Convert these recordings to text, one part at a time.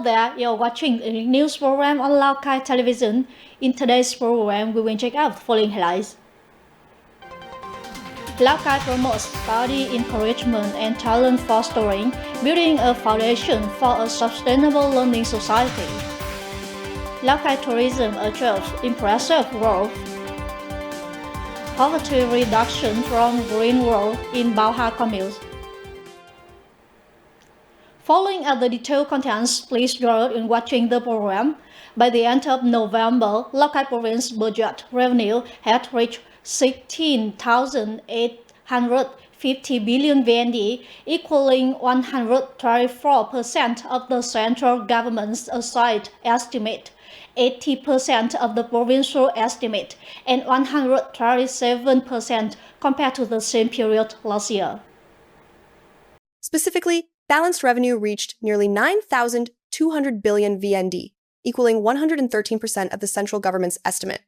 there, you're watching a news program on Lào Cai television. In today's program, we will check out the following highlights. Lào Cai promotes study encouragement and talent fostering, building a foundation for a sustainable learning society. Lào Cai tourism achieves impressive growth. Poverty reduction from green growth in Bao commune. Following are the detailed contents, please join in watching the program. By the end of November, Lào Cai province budget revenue had reached 16,850 billion VND, equaling 134% of the central government's assigned estimate, 80% of the provincial estimate, and 137% compared to the same period last year. Specifically, balanced revenue reached nearly 9,200 billion VND, equaling 113% of the central government's estimate.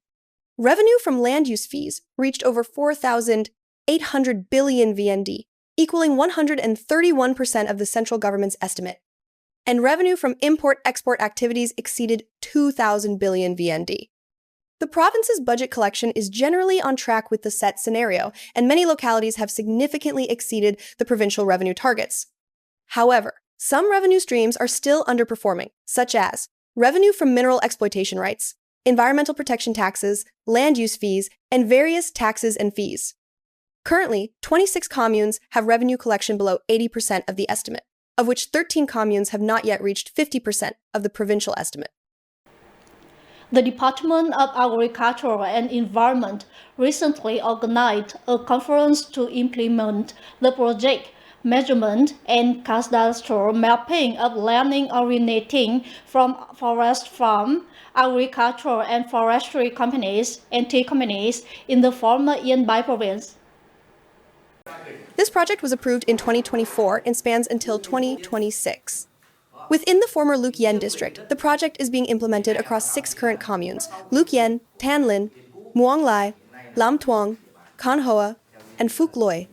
Revenue from land use fees reached over 4,800 billion VND, equaling 131% of the central government's estimate. And revenue from import-export activities exceeded 2,000 billion VND. The province's budget collection is generally on track with the set scenario, and many localities have significantly exceeded the provincial revenue targets. However, some revenue streams are still underperforming, such as revenue from mineral exploitation rights, environmental protection taxes, land use fees, and various taxes and fees. Currently, 26 communes have revenue collection below 80% of the estimate, of which 13 communes have not yet reached 50% of the provincial estimate. The Department of Agriculture and Environment recently organized a conference to implement the project measurement and cadastral mapping of landing originating from forest farm, agricultural and forestry companies and tea companies in the former Yên Bái province. This project was approved in 2024 and spans until 2026. Within the former Lục Yên district, the project is being implemented across 6 current communes: Lục Yên, Tan Linh, Muang Lai, Lam Tuong, Can Hoa, and Phuc Loi.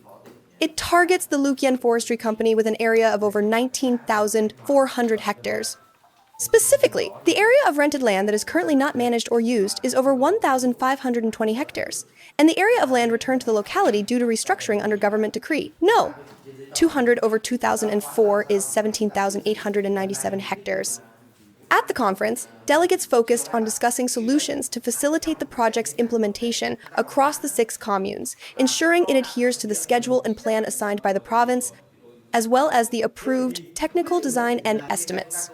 It targets the Lục Yên Forestry Company with an area of over 19,400 hectares. Specifically, the area of rented land that is currently not managed or used is over 1,520 hectares, and the area of land returned to the locality due to restructuring under government decree, No. 200 over 2004 is 17,897 hectares. At the conference, delegates focused on discussing solutions to facilitate the project's implementation across the 6 communes, ensuring it adheres to the schedule and plan assigned by the province, as well as the approved technical design and estimates.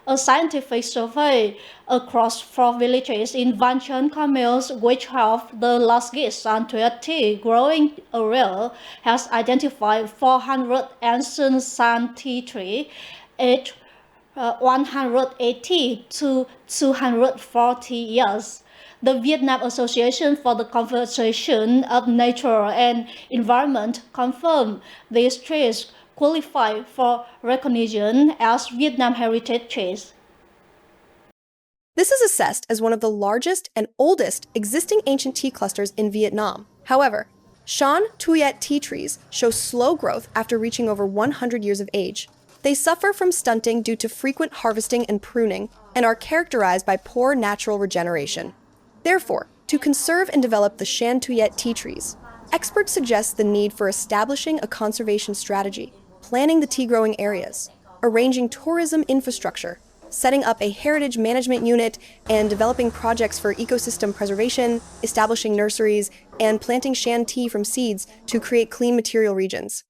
A scientific survey across 4 villages in Văn Chấn communes, which have the largest Santuet tea growing area, has identified 400 ancient san tea trees, aged 180 to 240 years. The Vietnam Association for the Conservation of Nature and Environment confirmed these trees qualify for recognition as Vietnam Heritage Trees. This is assessed as one of the largest and oldest existing ancient tea clusters in Vietnam. However, Shan Tuyet tea trees show slow growth after reaching over 100 years of age. They suffer from stunting due to frequent harvesting and pruning and are characterized by poor natural regeneration. Therefore, to conserve and develop the Shan Tuyet tea trees, experts suggest the need for establishing a conservation strategy, planning the tea-growing areas, arranging tourism infrastructure, setting up a heritage management unit, and developing projects for ecosystem preservation, establishing nurseries, and planting Shan tea from seeds to create clean material regions.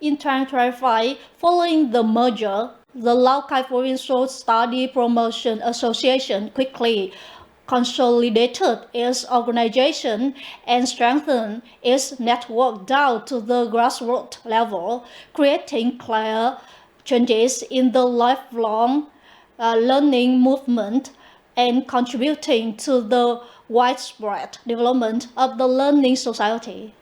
In 2025, following the merger, the Lào Cai Provincial Study Promotion Association quickly consolidated its organization and strengthened its network down to the grassroots level, creating clear changes in the lifelong learning movement and contributing to the widespread development of the learning society.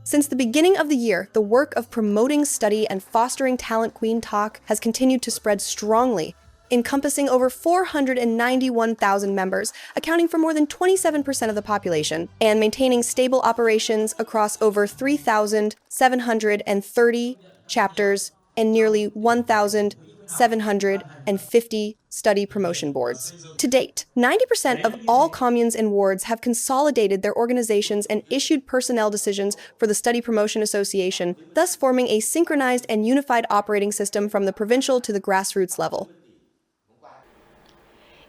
Since the beginning of the year, the work of promoting study and fostering talent queen talk has continued to spread strongly, encompassing over 491,000 members, accounting for more than 27% of the population, and maintaining stable operations across over 3,730 chapters and nearly 1,750 study promotion boards. To date, 90% of all communes and wards have consolidated their organizations and issued personnel decisions for the Study Promotion Association, thus forming a synchronized and unified operating system from the provincial to the grassroots level.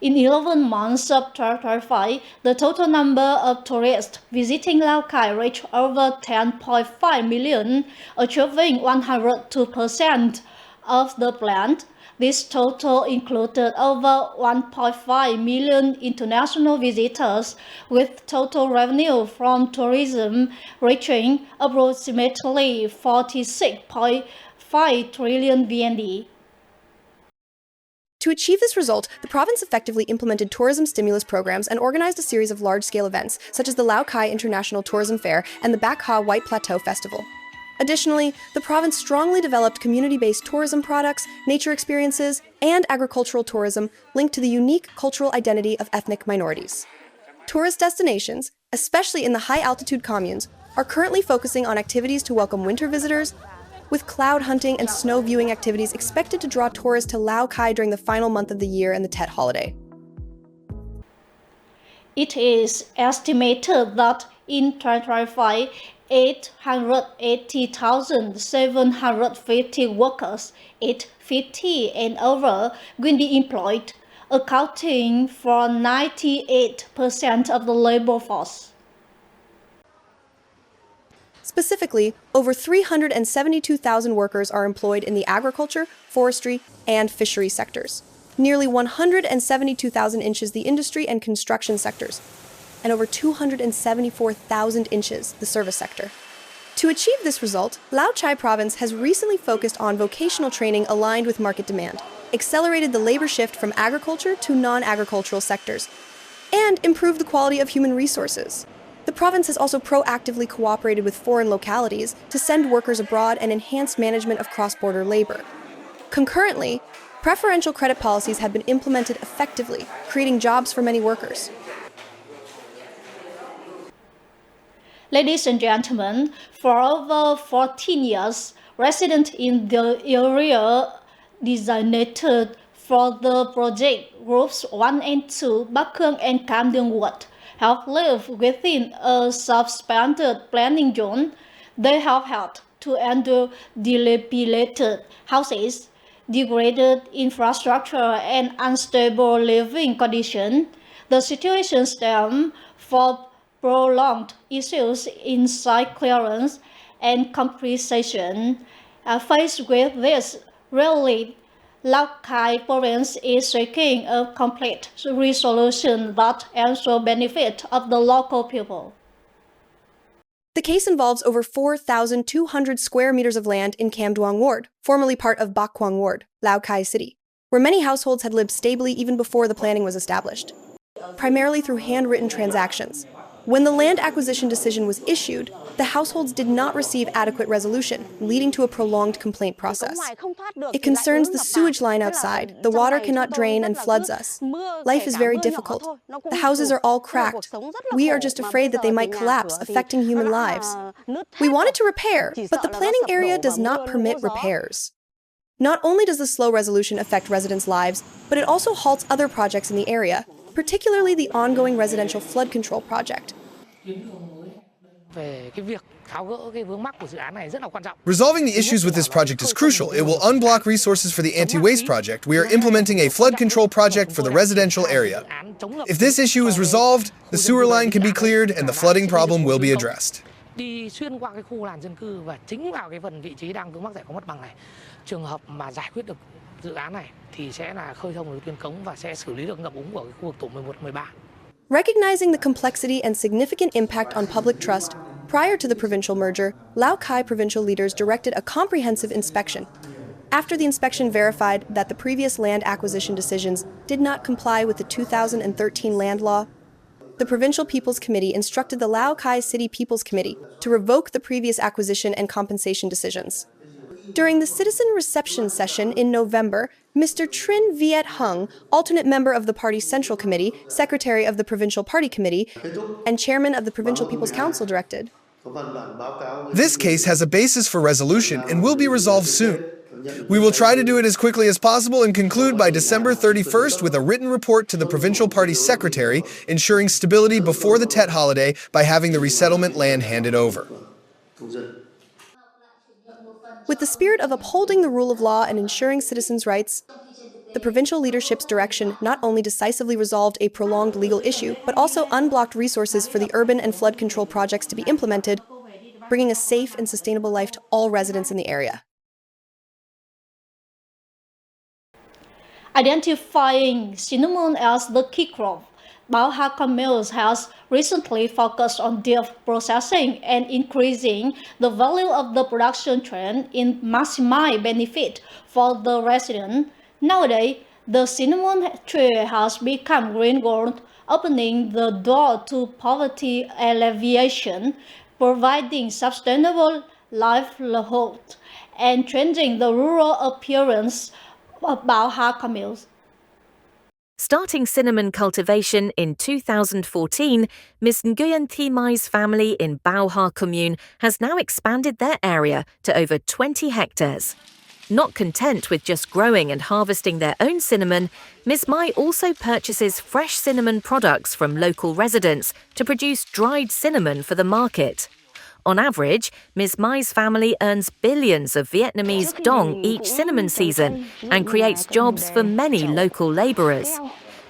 In 11 months of 2025, the total number of tourists visiting Lào Cai reached over 10.5 million, achieving 102% of the plan. This total included over 1.5 million international visitors, with total revenue from tourism reaching approximately 46.5 trillion VND. To achieve this result, the province effectively implemented tourism stimulus programs and organized a series of large-scale events, such as the Lào Cai International Tourism Fair and the Bac Ha White Plateau Festival. Additionally, the province strongly developed community-based tourism products, nature experiences, and agricultural tourism linked to the unique cultural identity of ethnic minorities. Tourist destinations, especially in the high-altitude communes, are currently focusing on activities to welcome winter visitors, with cloud hunting and snow viewing activities expected to draw tourists to Lào Cai during the final month of the year and the Tet holiday. It is estimated that in 2025, 880,750 workers aged 50 and over will be employed, accounting for 98% of the labor force. Specifically, over 372,000 workers are employed in the agriculture, forestry, and fishery sectors. Nearly 172,000 inches the industry and construction sectors, and over 274,000 inches the service sector. To achieve this result, Lào Cai province has recently focused on vocational training aligned with market demand, accelerated the labor shift from agriculture to non-agricultural sectors, and improved the quality of human resources. The province has also proactively cooperated with foreign localities to send workers abroad and enhance management of cross-border labor. Concurrently, preferential credit policies have been implemented effectively, creating jobs for many workers. Ladies and gentlemen, for over 14 years, residents in the area designated for the project Groups 1 and 2, Bắc Khương and Cam Đường Ward, have lived within a substandard planning zone. They have had to endure dilapidated houses, degraded infrastructure, and unstable living conditions. The situation stems from prolonged issues in site clearance and compensation. Faced with this reality, Lào Cai province is seeking a complete resolution that ensures benefit of the local people. The case involves over 4,200 square meters of land in Cam Duong Ward, formerly part of Bac Quang Ward, Lào Cai City, where many households had lived stably even before the planning was established, primarily through handwritten transactions. When the land acquisition decision was issued, the households did not receive adequate resolution, leading to a prolonged complaint process. It concerns the sewage line outside. The water cannot drain and floods us. Life is very difficult. The houses are all cracked. We are just afraid that they might collapse, affecting human lives. We wanted to repair, but the planning area does not permit repairs. Not only does the slow resolution affect residents' lives, but it also halts other projects in the area, particularly the ongoing residential flood control project. Resolving the issues with this project is crucial. It will unblock resources for the anti-waste project. We are implementing a flood control project for the residential area. If this issue is resolved, the sewer line can be cleared and the flooding problem will be addressed. Đi xuyên qua cái khu làn dân cư và chính vào cái phần vị trí đang vướng mắc giải phóng mặt bằng này. Trường hợp mà giải quyết được dự án này thì sẽ là khơi thông được tuyến cống và sẽ xử lý được ngập úng của cái khu vực tổ 11, 13. Recognizing the complexity and significant impact on public trust, prior to the provincial merger, Lào Cai provincial leaders directed a comprehensive inspection. After the inspection verified that the previous land acquisition decisions did not comply with the 2013 land law, the Provincial People's Committee instructed the Lào Cai City People's Committee to revoke the previous acquisition and compensation decisions. During the citizen reception session in November, Mr. Trinh Viet Hung, alternate member of the party's Central Committee, Secretary of the Provincial Party Committee, and Chairman of the Provincial People's Council directed. This case has a basis for resolution and will be resolved soon. We will try to do it as quickly as possible and conclude by December 31st with a written report to the Provincial Party Secretary, ensuring stability before the Tet holiday by having the resettlement land handed over. With the spirit of upholding the rule of law and ensuring citizens' rights, the provincial leadership's direction not only decisively resolved a prolonged legal issue, but also unblocked resources for the urban and flood control projects to be implemented, bringing a safe and sustainable life to all residents in the area. Identifying cinnamon as the key crop, Bao Ha Mills has recently focused on depth processing and increasing the value of the production trend in maximize benefit for the resident. Nowadays, the cinnamon tree has become green gold, opening the door to poverty alleviation, providing sustainable livelihood, and changing the rural appearance of Bao Ha Mills. Starting cinnamon cultivation in 2014, Ms. Nguyen Thi Mai's family in Bao Ha Commune has now expanded their area to over 20 hectares. Not content with just growing and harvesting their own cinnamon, Ms. Mai also purchases fresh cinnamon products from local residents to produce dried cinnamon for the market. On average, Ms. Mai's family earns billions of Vietnamese dong each cinnamon season and creates jobs for many local labourers.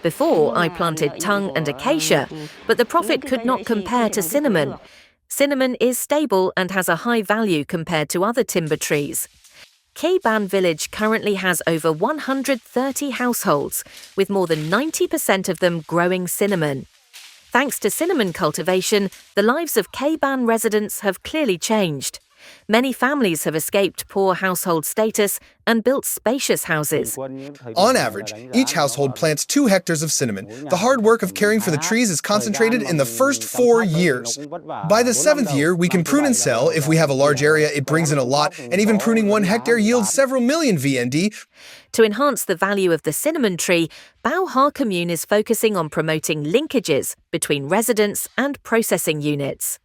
Before, I planted tung and acacia, but the profit could not compare to cinnamon. Cinnamon is stable and has a high value compared to other timber trees. Khe Ban village currently has over 130 households, with more than 90% of them growing cinnamon. Thanks to cinnamon cultivation, the lives of Khe Ban residents have clearly changed. Many families have escaped poor household status and built spacious houses. On average, each household plants 2 hectares of cinnamon. The hard work of caring for the trees is concentrated in the first 4 years. By the 7th year, we can prune and sell. If we have a large area, it brings in a lot, and even pruning 1 hectare yields several million VND. To enhance the value of the cinnamon tree, Bao Ha Commune is focusing on promoting linkages between residents and processing units.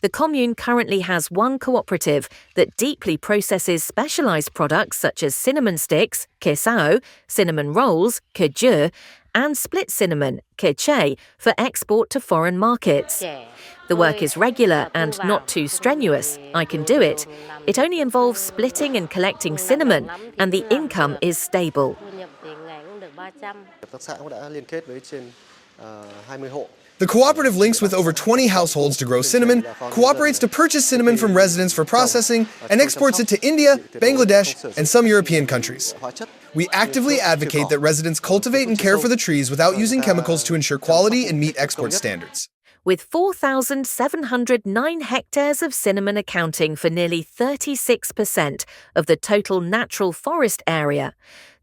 The commune currently has one cooperative that deeply processes specialised products such as cinnamon sticks, khe sao, cinnamon rolls, khe ju, and split cinnamon, khe che, for export to foreign markets. The work is regular and not too strenuous. I can do it. It only involves splitting and collecting cinnamon, and the income is stable. The cooperative links with over 20 households to grow cinnamon, cooperates to purchase cinnamon from residents for processing, and exports it to India, Bangladesh, and some European countries. We actively advocate that residents cultivate and care for the trees without using chemicals to ensure quality and meet export standards. With 4,709 hectares of cinnamon accounting for nearly 36% of the total natural forest area,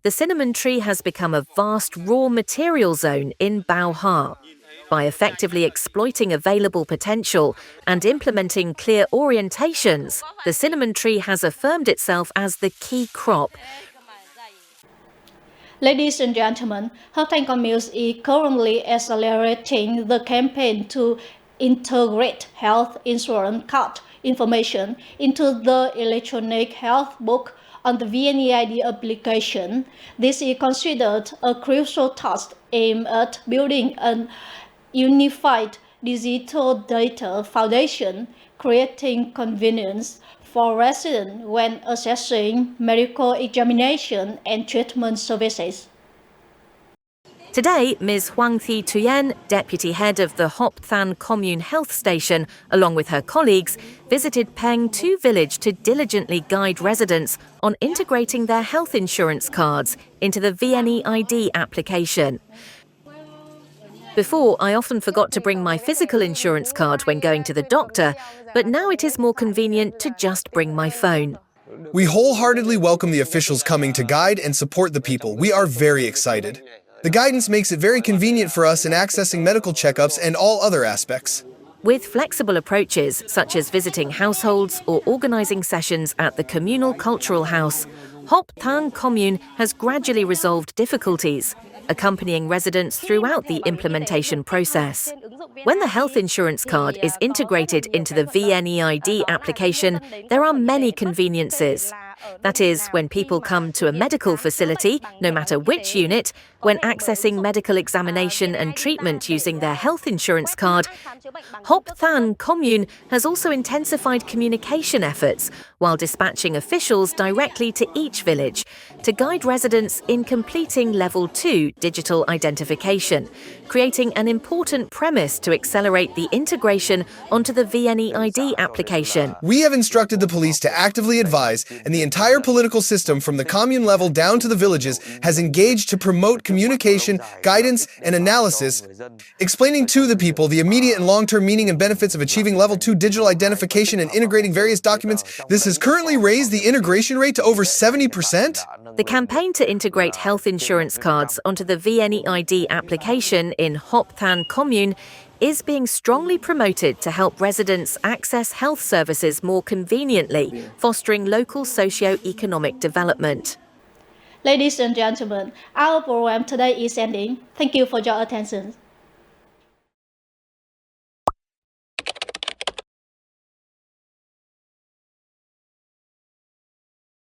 the cinnamon tree has become a vast raw material zone in Bao Ha. By effectively exploiting available potential and implementing clear orientations, the cinnamon tree has affirmed itself as the key crop. Ladies and gentlemen, Hợp Thành Con Mills is currently accelerating the campaign to integrate health insurance card information into the electronic health book on the VNeID application. This is considered a crucial task aimed at building an unified digital data foundation, creating convenience for residents when accessing medical examination and treatment services. Today, Ms. Hoang Thi Thuyen, deputy head of the Hop Than Commune Health Station, along with her colleagues, visited Peng Tu village to diligently guide residents on integrating their health insurance cards into the VNeID application. Before, I often forgot to bring my physical insurance card when going to the doctor, but now it is more convenient to just bring my phone. We wholeheartedly welcome the officials coming to guide and support the people. We are very excited. The guidance makes it very convenient for us in accessing medical checkups and all other aspects. With flexible approaches, such as visiting households or organising sessions at the communal cultural house, Hop Than commune has gradually resolved difficulties, accompanying residents throughout the implementation process. When the health insurance card is integrated into the VNeID application, there are many conveniences. That is, when people come to a medical facility, no matter which unit, when accessing medical examination and treatment using their health insurance card, Hop Than commune has also intensified communication efforts while dispatching officials directly to each village to guide residents in completing Level 2 digital identification, creating an important premise to accelerate the integration onto the VNeID application. We have instructed the police to actively advise, and the entire political system from the commune level down to the villages has engaged to promote communication, guidance, and analysis, explaining to the people the immediate and long-term meaning and benefits of achieving Level 2 digital identification and integrating various documents. This has currently raised the integration rate to over 70%. The campaign to integrate health insurance cards onto the VNeID application in Hop Than commune is being strongly promoted to help residents access health services more conveniently, fostering local socio-economic development. Ladies and gentlemen, our program today is ending. Thank you for your attention.